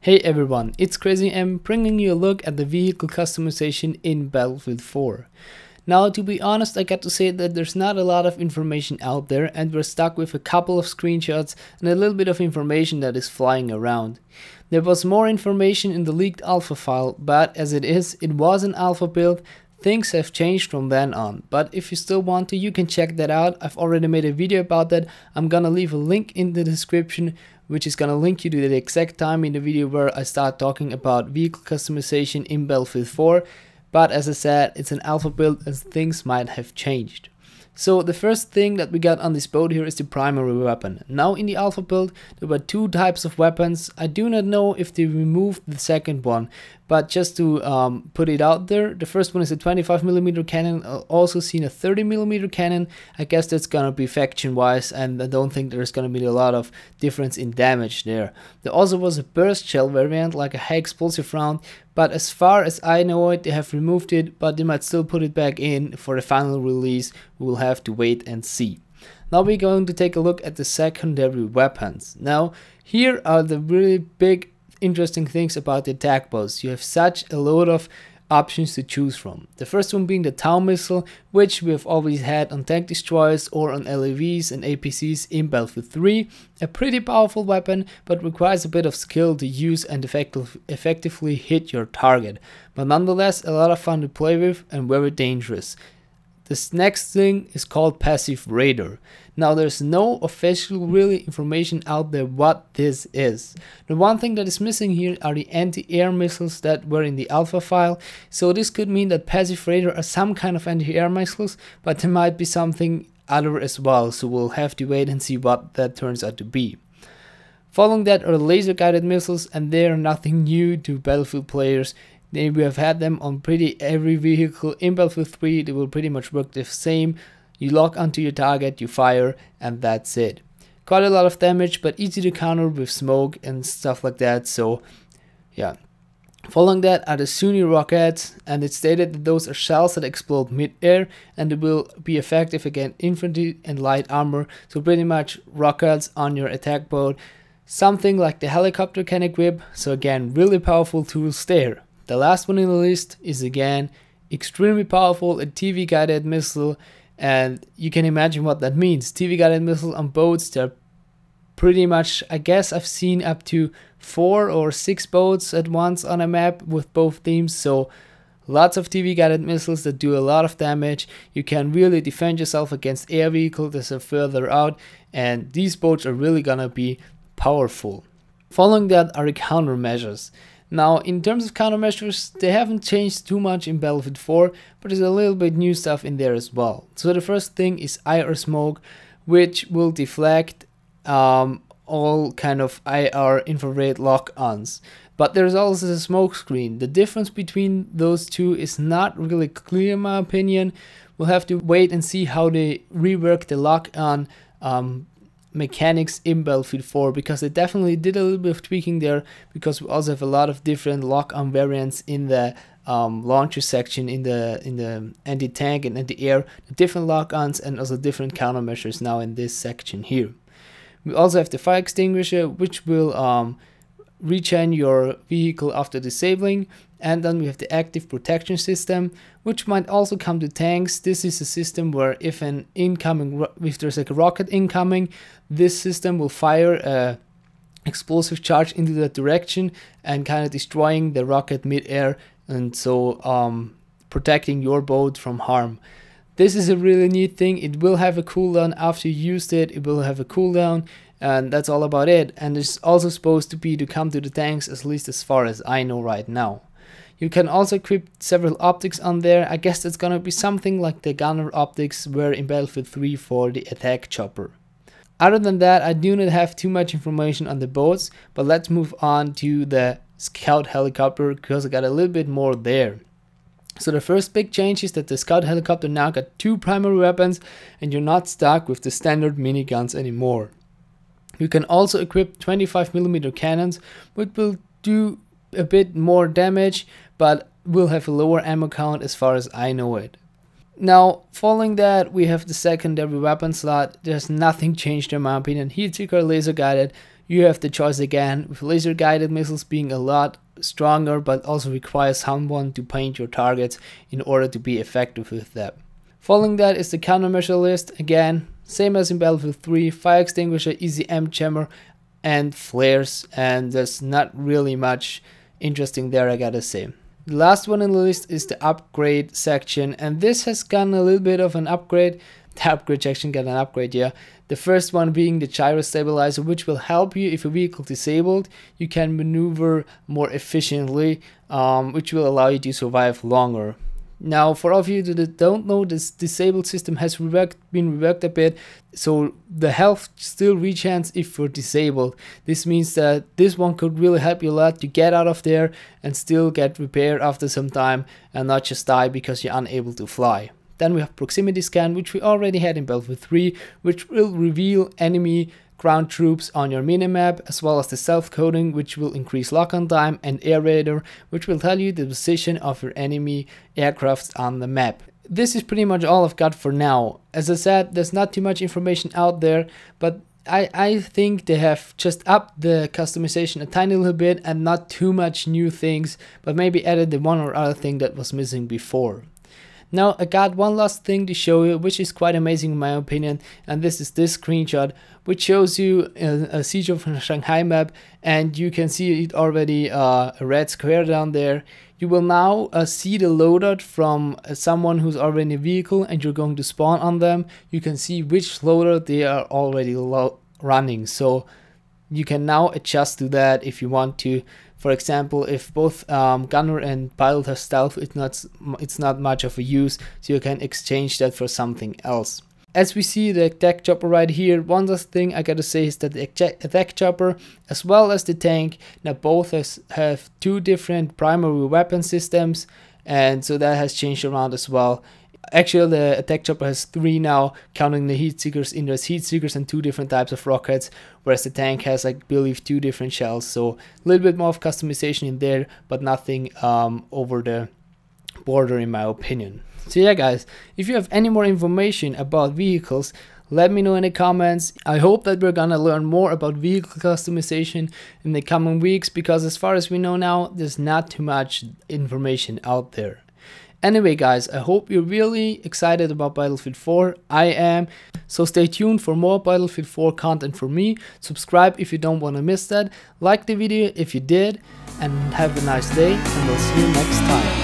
Hey everyone, it's Crazy M bringing you a look at the vehicle customization in Battlefield 4. Now, to be honest, I got to say that there's not a lot of information out there and we're stuck with a couple of screenshots and a little bit of information that is flying around. There was more information in the leaked alpha file, but as it was an alpha build. Things have changed from then on, but if you still want to, you can check that out. I've already made a video about that. I'm gonna leave a link in the description, which is gonna link you to the exact time in the video where I start talking about vehicle customization in Battlefield 4. But as I said, it's an alpha build and things might have changed. So the first thing that we got on this boat here is the primary weapon. Now in the alpha build there were two types of weapons. I do not know if they removed the second one, but just to put it out there, the first one is a 25mm cannon. I've also seen a 30mm cannon. I guess that's gonna be faction wise, and I don't think there's gonna be a lot of difference in damage there. There also was a burst shell variant, like a high explosive round, but as far as I know it, they have removed it, but they might still put it back in for the final release. We will have to wait and see. Now we're going to take a look at the secondary weapons. Now here are the really big interesting things about the attack boats. You have such a lot of options to choose from. The first one being the Tau missile, which we have always had on tank destroyers or on LAVs and APCs in Battlefield 3. A pretty powerful weapon, but requires a bit of skill to use and effectively hit your target. But nonetheless, a lot of fun to play with and very dangerous. This next thing is called Passive Radar. Now there's no official really information out there what this is. The one thing that is missing here are the anti-air missiles that were in the alpha file. So this could mean that Passive Radar are some kind of anti-air missiles, but there might be something other as well. So we'll have to wait and see what that turns out to be. Following that are laser guided missiles, and they are nothing new to Battlefield players. We have had them on pretty every vehicle in Battlefield 3. They will pretty much work the same. You lock onto your target, you fire, and that's it. Quite a lot of damage, but easy to counter with smoke and stuff like that. So yeah. Following that are the Sunni rockets, and it's stated that those are shells that explode mid-air and they will be effective against infantry and light armor. So pretty much rockets on your attack boat. Something like the helicopter can equip. So again, really powerful tools there. The last one in the list is again extremely powerful, a TV guided missile, and you can imagine what that means. TV guided missile on boats, they're pretty much, I guess I've seen up to 4 or 6 boats at once on a map with both teams, so lots of TV guided missiles that do a lot of damage. You can really defend yourself against air vehicles that are further out, and these boats are really gonna be powerful. Following that are the countermeasures. Now, in terms of countermeasures, they haven't changed too much in Battlefield 4, but there's a little bit new stuff in there as well. So the first thing is IR smoke, which will deflect all kind of IR infrared lock-ons. But there's also the smoke screen. The difference between those two is not really clear in my opinion. We'll have to wait and see how they rework the lock-on mechanics in Battlefield 4, because they definitely did a little bit of tweaking there, because we also have a lot of different lock-on variants in the launcher section, in the anti-tank and anti-air, different lock-ons and also different countermeasures now in this section here. We also have the fire extinguisher, which will rechain your vehicle after disabling, and then we have the active protection system, which might also come to tanks. This is a system where if there's like a rocket incoming, this system will fire a explosive charge into that direction and kind of destroying the rocket mid-air, and so protecting your boat from harm. This is a really neat thing. It will have a cooldown after you used it. It will have a cooldown, and that's all about it. And it's also supposed to be to come to the tanks, at least as far as I know right now. You can also equip several optics on there. I guess that's gonna be something like the gunner optics were in Battlefield 3 for the attack chopper. Other than that, I do not have too much information on the boats, but let's move on to the scout helicopter, because I got a little bit more there. So the first big change is that the scout helicopter now got 2 primary weapons, and you're not stuck with the standard miniguns anymore. You can also equip 25mm cannons, which will do a bit more damage, but will have a lower ammo count as far as I know it. Now, following that, we have the secondary weapon slot. There's nothing changed in my opinion. Heat seeker, laser guided. you have the choice again, with laser guided missiles being a lot stronger, but also requires someone to paint your targets in order to be effective with them. Following that is the countermeasure list. Again, same as in Battlefield 3, fire extinguisher, EZM jammer, and flares, and there's not really much interesting there, I gotta say. The last one in the list is the upgrade section, and this has gotten a little bit of an upgrade. The upgrade section got an upgrade, yeah. The first one being the gyro stabilizer, which will help you if a vehicle is disabled. You can maneuver more efficiently, which will allow you to survive longer. Now, for all of you that don't know, this disabled system has been reworked a bit, so the health still regens if you're disabled. This means that this one could really help you a lot to get out of there and still get repaired after some time and not just die because you're unable to fly. Then we have proximity scan, which we already had in Battlefield 3, which will reveal enemy ground troops on your minimap, as well as the stealth coding, which will increase lock-on time, and air radar, which will tell you the position of your enemy aircrafts on the map. This is pretty much all I've got for now. As I said, there's not too much information out there, but I think they have just upped the customization a tiny little bit and not too much new things, but maybe added the one or other thing that was missing before. Now I got one last thing to show you, which is quite amazing in my opinion, and this is this screenshot, which shows you a Siege of Shanghai map, and you can see it already a red square down there. You will now see the loadout from someone who's already in a vehicle, and you're going to spawn on them. You can see which loadout they are already running, so you can now adjust to that if you want to. For example, if both gunner and pilot have stealth, it's not much of a use, so you can exchange that for something else. As we see the attack chopper right here, one last thing I gotta say is that the attack chopper as well as the tank now both have two different primary weapon systems, and so that has changed around as well. Actually, the attack chopper has 3 now, counting the heat seekers. In there's heat seekers and 2 different types of rockets, whereas the tank has, I believe, 2 different shells. So a little bit more of customization in there, but nothing over the border in my opinion. So yeah guys, if you have any more information about vehicles, let me know in the comments. I hope that we're gonna learn more about vehicle customization in the coming weeks, because as far as we know now, there's not too much information out there. Anyway guys, I hope you're really excited about Battlefield 4. I am. So stay tuned for more Battlefield 4 content from me. Subscribe if you don't want to miss that. Like the video if you did. And have a nice day, and we'll see you next time.